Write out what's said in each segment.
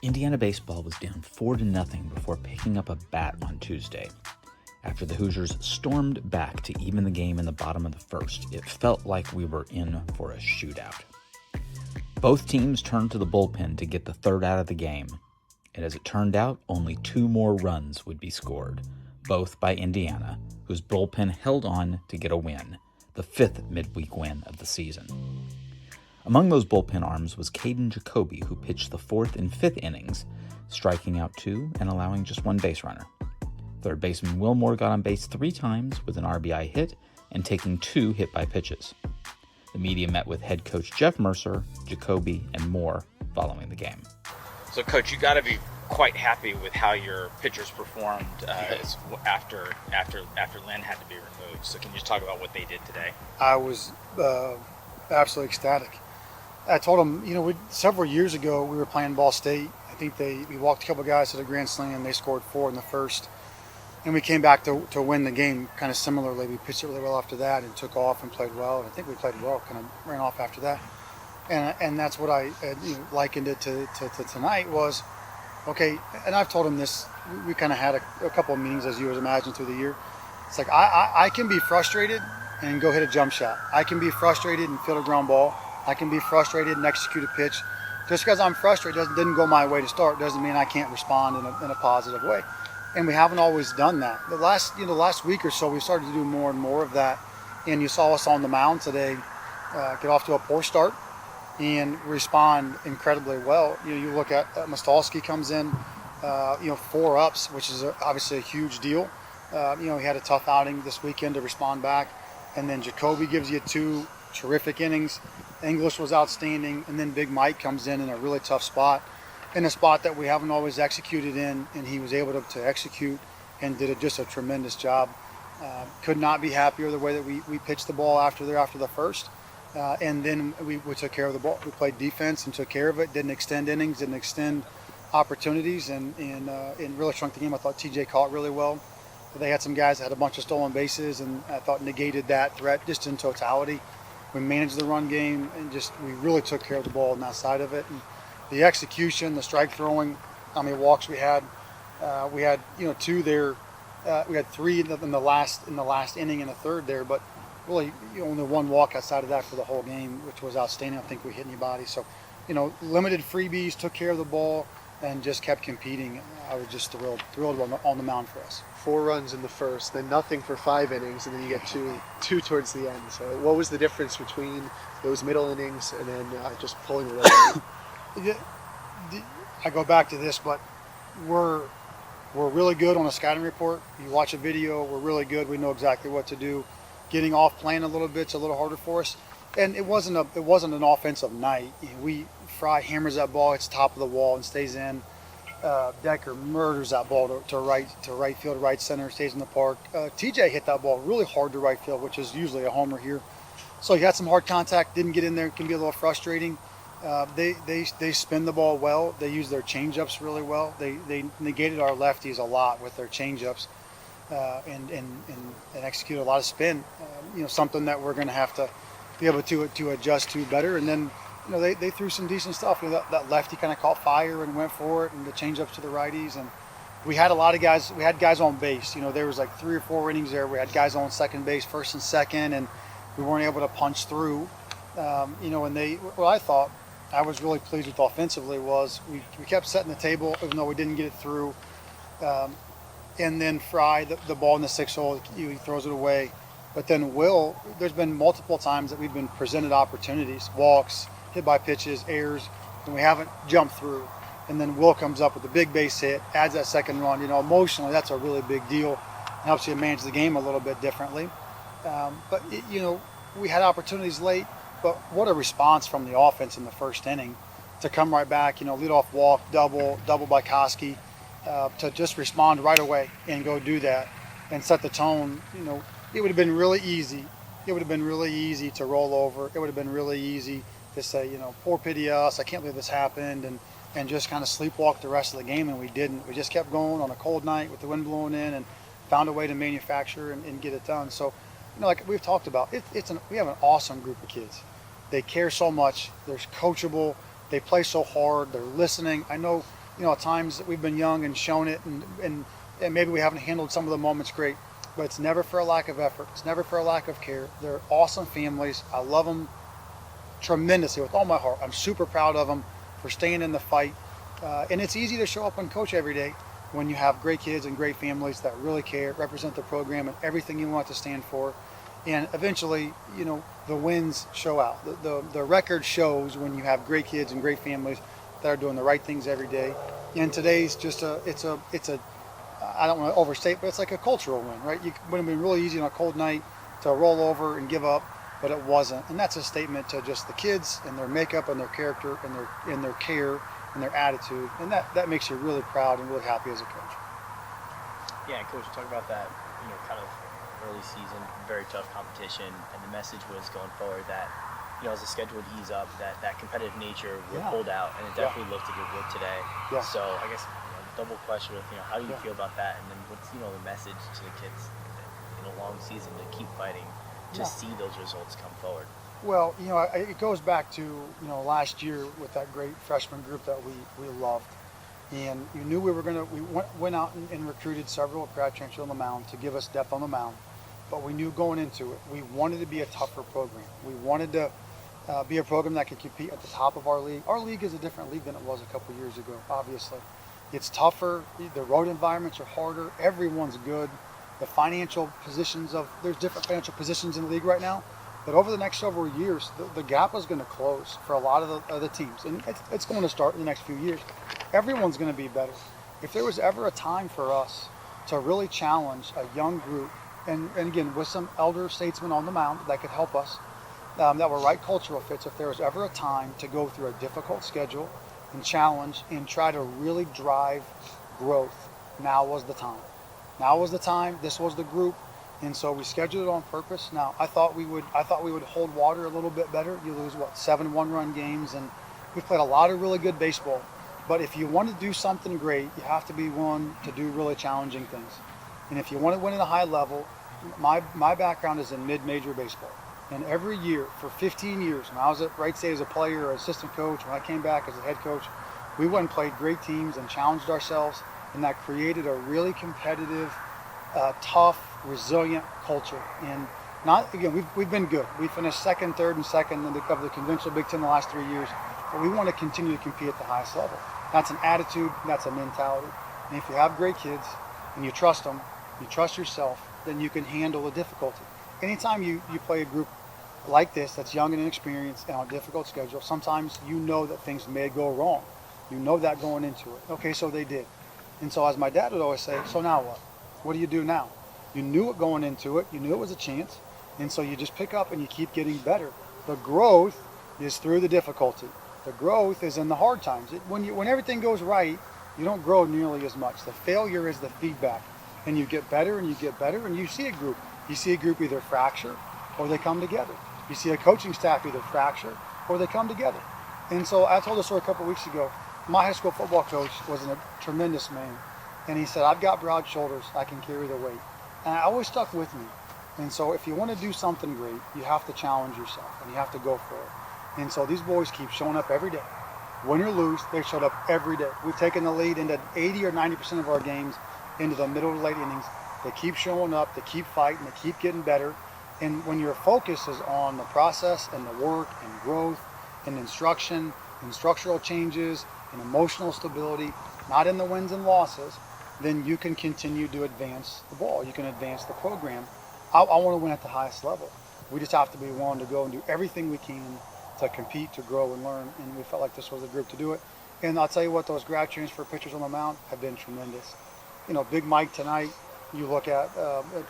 Indiana baseball was down 4-0 before picking up a bat on Tuesday. After the Hoosiers stormed back to even the game in the bottom of the first, it felt like we were in for a shootout. Both teams turned to the bullpen to get the third out of the game, and as it turned out, only 2 more runs would be scored, both by Indiana, whose bullpen held on to get a win, the 5th midweek win of the season. Among those bullpen arms was Kaden Jacobi, who pitched the 4th and 5th innings, striking out 2 and allowing just 1 base runner. Third baseman Will Moore got on base 3 times with an RBI hit and taking 2 hit by pitches. The media met with head coach Jeff Mercer, Jacobi, and Moore following the game. So, Coach, you got to be quite happy with how your pitchers performed after Lynn had to be removed. So, can you just talk about what they did today? I was absolutely ecstatic. I told them, several years ago we were playing Ball State. I think we walked a couple guys to the grand slam. They scored 4 in the first, and we came back to win the game. Kind of similarly, we pitched it really well after that and took off and played well. And I think we played well, kind of ran off after that. And that's what I likened it to tonight was, okay. And I've told him this. We kind of had a couple of meetings, as you would imagine, through the year. It's like I can be frustrated and go hit a jump shot. I can be frustrated and field a ground ball. I can be frustrated and execute a pitch. Just because I'm frustrated didn't go my way to start doesn't mean I can't respond in a positive way. And we haven't always done that. The last week or so, we started to do more and more of that. And you saw us on the mound today get off to a poor start and respond incredibly well. You look at Mostalski comes in, 4 ups, which is obviously a huge deal. He had a tough outing this weekend to respond back. And then Jacobi gives you 2 terrific innings. English was outstanding, and then Big Mike comes in a really tough spot, in a spot that we haven't always executed in, and he was able to execute and did just a tremendous job. Could not be happier the way that we pitched the ball after the first, and then we took care of the ball. We played defense and took care of it. Didn't extend innings, didn't extend opportunities, and really shrunk the game. I thought TJ caught really well. They had some guys that had a bunch of stolen bases, and I thought negated that threat just in totality. We managed the run game and we really took care of the ball on that side of it. And the execution, the strike throwing, how many walks we had 2 there. We had 3 in the last inning and a third there, but really only 1 walk outside of that for the whole game, which was outstanding. I don't think we hit anybody. So, limited freebies, took care of the ball, and just kept competing. I was just thrilled on the mound for us. 4 runs in the first, then nothing for 5 innings, and then you get two towards the end. So what was the difference between those middle innings and then just pulling it away? I go back to this, but we're really good on a scouting report. You watch a video, we're really good. We know exactly what to do. Getting off plan a little bit's a little harder for us. And it wasn't an offensive night. Fry hammers that ball, hits the top of the wall and stays in. Decker murders that ball to right field, right center, stays in the park. TJ hit that ball really hard to right field, which is usually a homer here. So he had some hard contact, didn't get in there. It can be a little frustrating. They spin the ball well. They use their changeups really well. They negated our lefties a lot with their changeups and execute a lot of spin. Something that we're going to have to be able to adjust to better. And then they threw some decent stuff. That lefty kind of caught fire and went for it, and the changeups to the righties. And we had a lot of guys. We had guys on base. There was like 3 or 4 innings there. We had guys on second base, first and second, and we weren't able to punch through. And what I thought I was really pleased with offensively was we kept setting the table, even though we didn't get it through. And then Fry, the ball in the 6 hole, he throws it away. But then Will, there's been multiple times that we've been presented opportunities, walks, hit by pitches, errors, and we haven't jumped through. And then Will comes up with a big base hit, adds that second run. Emotionally, that's a really big deal. It helps you manage the game a little bit differently. But we had opportunities late, but what a response from the offense in the first inning to come right back, lead off walk, double by Koski, to just respond right away and go do that and set the tone. It would have been really easy. It would have been really easy to roll over. It would have been really easy to say, poor pity us, I can't believe this happened, and just kind of sleepwalk the rest of the game, and we didn't. We just kept going on a cold night with the wind blowing in and found a way to manufacture and get it done. So, like we've talked about, we have an awesome group of kids. They care so much. They're coachable. They play so hard. They're listening. I know at times we've been young and shown it, and maybe we haven't handled some of the moments great, but it's never for a lack of effort. It's never for a lack of care. They're awesome families. I love them tremendously with all my heart. I'm super proud of them for staying in the fight. And it's easy to show up and coach every day when you have great kids and great families that really care, represent the program and everything you want to stand for. And eventually, the wins show out. The record shows when you have great kids and great families that are doing the right things every day. And today's just it's a I don't want to overstate, but it's like a cultural win, right? It would have been really easy on a cold night to roll over and give up, but it wasn't. And that's a statement to just the kids and their makeup and their character and their care and their attitude. And that makes you really proud and really happy as a coach. Yeah, and Coach, talk about that, kind of early season, very tough competition, and the message was going forward that, as the schedule would ease up, that competitive nature would hold out, and it definitely looked like it would today. Yeah. So I guess double question with, how do you feel about that, and then what's, the message to the kids in a long season to keep fighting to see those results come forward? Well, it goes back to, last year with that great freshman group that we loved. And you knew we went out and recruited several grad transfers on the mound to give us depth on the mound. But we knew going into it, we wanted to be a tougher program. We wanted to be a program that could compete at the top of our league. Our league is a different league than it was a couple years ago, obviously. It's tougher. The road environments are harder. Everyone's good. The financial positions there's different financial positions in the league right now. But over the next several years, the gap is going to close for a lot of the teams. And it's going to start in the next few years. Everyone's going to be better. If there was ever a time for us to really challenge a young group, and again, with some elder statesmen on the mound that could help us, that were right cultural fits, if there was ever a time to go through a difficult schedule and challenge and try to really drive growth, now was the time. Now was the time. This was the group. And so we scheduled it on purpose. Now, I thought we would hold water a little bit better. You lose, 7 one-run games, and we've played a lot of really good baseball. But if you want to do something great, you have to be willing to do really challenging things. And if you want to win at a high level, my background is in mid-major baseball. And every year, for 15 years, when I was at Wright State as a player or assistant coach, when I came back as a head coach, we went and played great teams and challenged ourselves, and that created a really competitive, tough, resilient culture. And we've been good. We finished second, third, and second of the conventional Big Ten the last 3 years, but we want to continue to compete at the highest level. That's an attitude, that's a mentality. And if you have great kids and you trust them, you trust yourself, then you can handle the difficulty. Anytime you play a group like this that's young and inexperienced and on a difficult schedule, sometimes you know that things may go wrong. You know that going into it. Okay, so they did. And so as my dad would always say, so now what? What do you do now? You knew it going into it. You knew it was a chance. And so you just pick up and you keep getting better. The growth is through the difficulty. The growth is in the hard times. When everything goes right, you don't grow nearly as much. The failure is the feedback. And you get better and you get better, and you see a group. You see a group either fracture or they come together. You see a coaching staff either fracture or they come together. And so I told this story a couple of weeks ago. My high school football coach was a tremendous man. And he said, I've got broad shoulders. I can carry the weight. And it always stuck with me. And so if you want to do something great, you have to challenge yourself and you have to go for it. And so these boys keep showing up every day. Win or lose, they showed up every day. We've taken the lead into 80 or 90% of our games into the middle to late innings. They keep showing up, they keep fighting, they keep getting better. And when your focus is on the process and the work and growth and instruction and structural changes and emotional stability, not in the wins and losses, then you can continue to advance the ball. You can advance the program. I want to win at the highest level. We just have to be willing to go and do everything we can to compete, to grow, and learn. And we felt like this was the group to do it. And I'll tell you what, those grad transfer pitchers on the mound have been tremendous. Big Mike tonight, you look at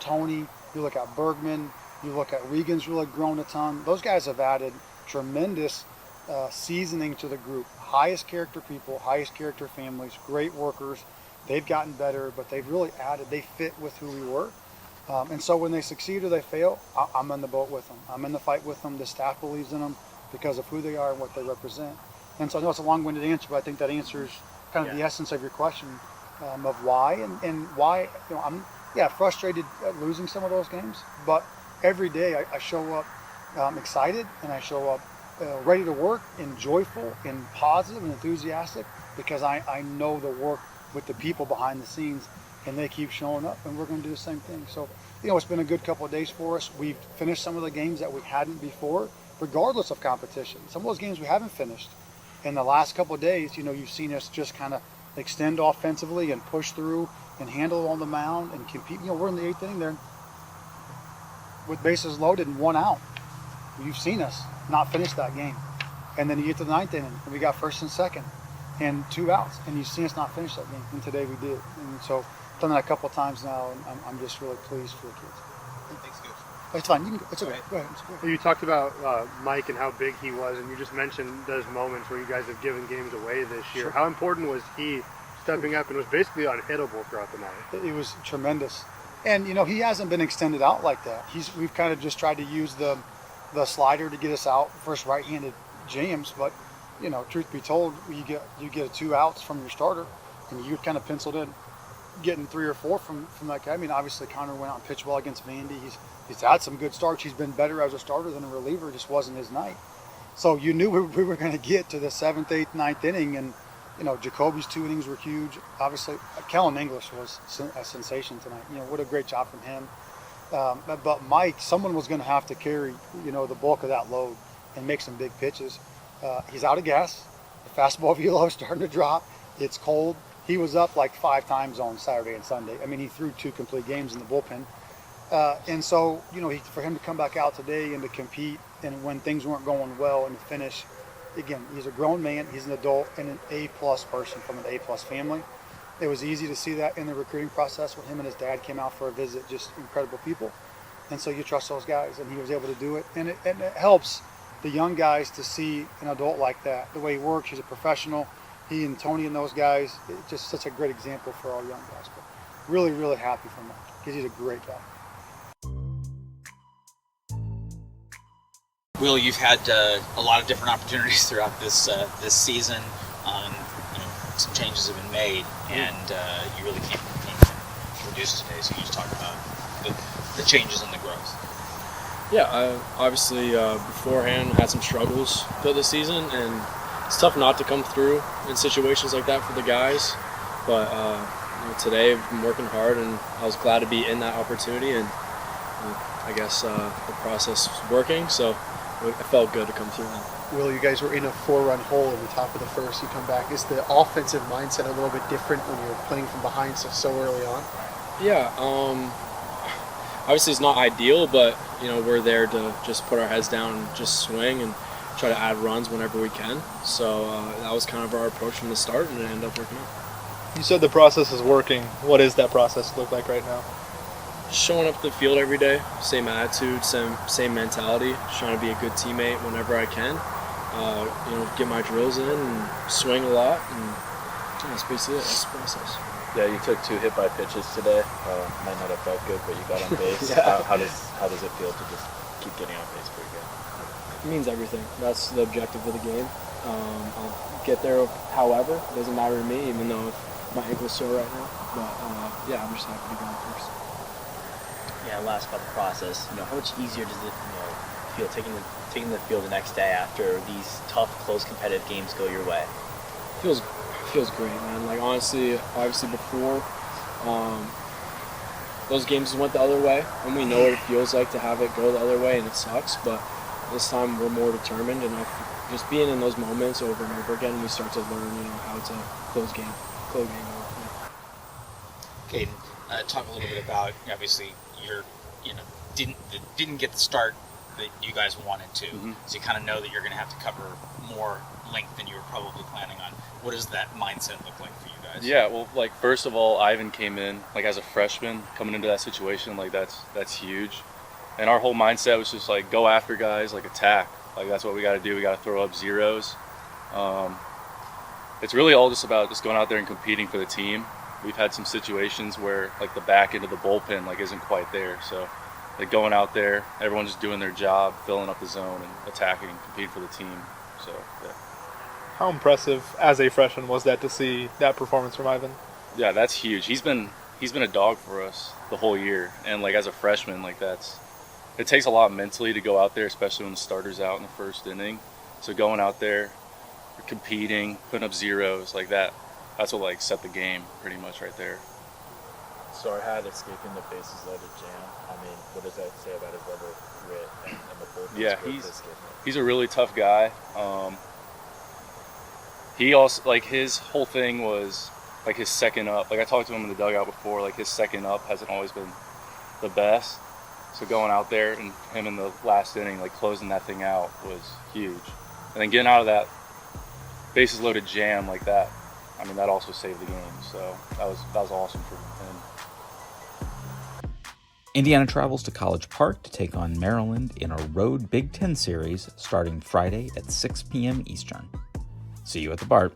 Tony, you look at Bergman, you look at Regan's really grown a ton. Those guys have added tremendous seasoning to the group. Highest character people, highest character families, great workers. They've gotten better, but they've really added, they fit with who we were. And so when they succeed or they fail, I'm in the boat with them. I'm in the fight with them. The staff believes in them because of who they are and what they represent. And so I know it's a long-winded answer, but I think that answers kind of the essence of your question of why. And why, I'm frustrated at losing some of those games, but every day I show up excited and I show up ready to work and joyful and positive and enthusiastic because I know the work with the people behind the scenes, and they keep showing up, and we're going to do the same thing. So, it's been a good couple of days for us. We've finished some of the games that we hadn't before, regardless of competition. Some of those games we haven't finished. In the last couple of days, you've seen us just kind of extend offensively and push through and handle on the mound and compete. We're in the 8th inning there with bases loaded and 1 out. You've seen us not finish that game. And then you get to the 9th inning and we got 1st and 2nd and 2 outs, and you've seen us not finish that game. And today we did. And so done that a couple of times now, and I'm just really pleased for the kids. Thanks, Coach. It's fine. You can go. It's okay. Go ahead. You talked about Mike and how big he was, and you just mentioned those moments where you guys have given games away this year. Sure. How important was he stepping up and was basically unhittable throughout the night? It was tremendous. And, he hasn't been extended out like that. We've kind of just tried to use the slider to get us out versus right-handed jams. But, truth be told, you get 2 outs from your starter, and you kind of penciled in getting 3 or 4 from that guy. I mean, obviously Connor went out and pitched well against Vandy. He's had some good starts. He's been better as a starter than a reliever. It just wasn't his night. So you knew we were going to get to the 7th, 8th, 9th inning, and Jacobi's 2 innings were huge. Obviously, Kellen English was a sensation tonight. What a great job from him. But Mike, someone was going to have to carry the bulk of that load and make some big pitches. He's out of gas. The fastball velo is starting to drop. It's cold. He was up like 5 times on Saturday and Sunday. I mean, he threw 2 complete games in the bullpen. And so, for him to come back out today and to compete, and when things weren't going well and to finish, again, he's a grown man, he's an adult, and an A-plus person from an A-plus family. It was easy to see that in the recruiting process when him and his dad came out for a visit, just incredible people. And so you trust those guys, and he was able to do it. And it helps the young guys to see an adult like that, the way he works. He's a professional. He and Tony and those guys, just such a great example for our young guys. But really, really happy for him because he did a great job. Will, you've had a lot of different opportunities throughout this season. Some changes have been made, and you really came reduce today. So you just talk about the changes and the growth. Yeah, I obviously beforehand had some struggles throughout the season, and it's tough not to come through in situations like that for the guys. But today I've been working hard, and I was glad to be in that opportunity, and I guess the process was working, so it felt good to come through that. Will, you guys were in a 4-run hole in the top of the first. You come back. Is the offensive mindset a little bit different when you're playing from behind so early on? Yeah, obviously it's not ideal, but we're there to just put our heads down and just swing and try to add runs whenever we can. So that was kind of our approach from the start, and it ended up working out. You said the process is working. What does that process look like right now? Showing up to the field every day, same attitude, same mentality, just trying to be a good teammate whenever I can. Get my drills in and swing a lot, and that's basically it. That's the process. Yeah, you took 2 hit by pitches today. Might not have felt good, but you got on base. Yeah. How does it feel to just keep getting on base pretty good? It means everything. That's the objective of the game. I'll get there however. It doesn't matter to me, even though my ankle's sore right now. But yeah, I'm just happy to be on first. Yeah, last about the process. How much easier does it feel taking the field the next day after these tough, close, competitive games go your way? Feels great, man. Like honestly, obviously before those games went the other way, and we know what it feels like to have it go the other way, and it sucks. But this time we're more determined, and just being in those moments over and over again, we start to learn, how to close game out. Kaden, talk a little bit about obviously you're didn't get the start that you guys wanted to, so you kind of know that you're going to have to cover more length than you were probably planning on. What does that mindset look like for you guys? Yeah, well, first of all, Ivan came in as a freshman coming into that situation. That's huge, and our whole mindset was just go after guys, attack. That's what we got to do. We got to throw up zeros. It's really all just about going out there and competing for the team. We've had some situations where the back end of the bullpen isn't quite there, so going out there, everyone's just doing their job, filling up the zone and attacking and competing for the team. So yeah. How impressive as a freshman was that to see that performance from Ivan? Yeah, that's huge. He's been a dog for us the whole year, and as a freshman, it takes a lot mentally to go out there, especially when the starter's out in the first inning. So going out there, competing, putting up zeros like that. That's what like set the game pretty much right there. So I had escaping the bases loaded jam. I mean, what does that say about his level of grit and the bullpen? Yeah, he's a really tough guy. He also, like, his whole thing was like his second up. Like, I talked to him in the dugout before, like his second up hasn't always been the best. So going out there and him in the last inning, like closing that thing out, was huge. And then getting out of that bases loaded jam like that, I mean, that also saved the game. So that was awesome for him. Indiana travels to College Park to take on Maryland in a road Big Ten series starting Friday at 6 p.m. Eastern. See you at the BART.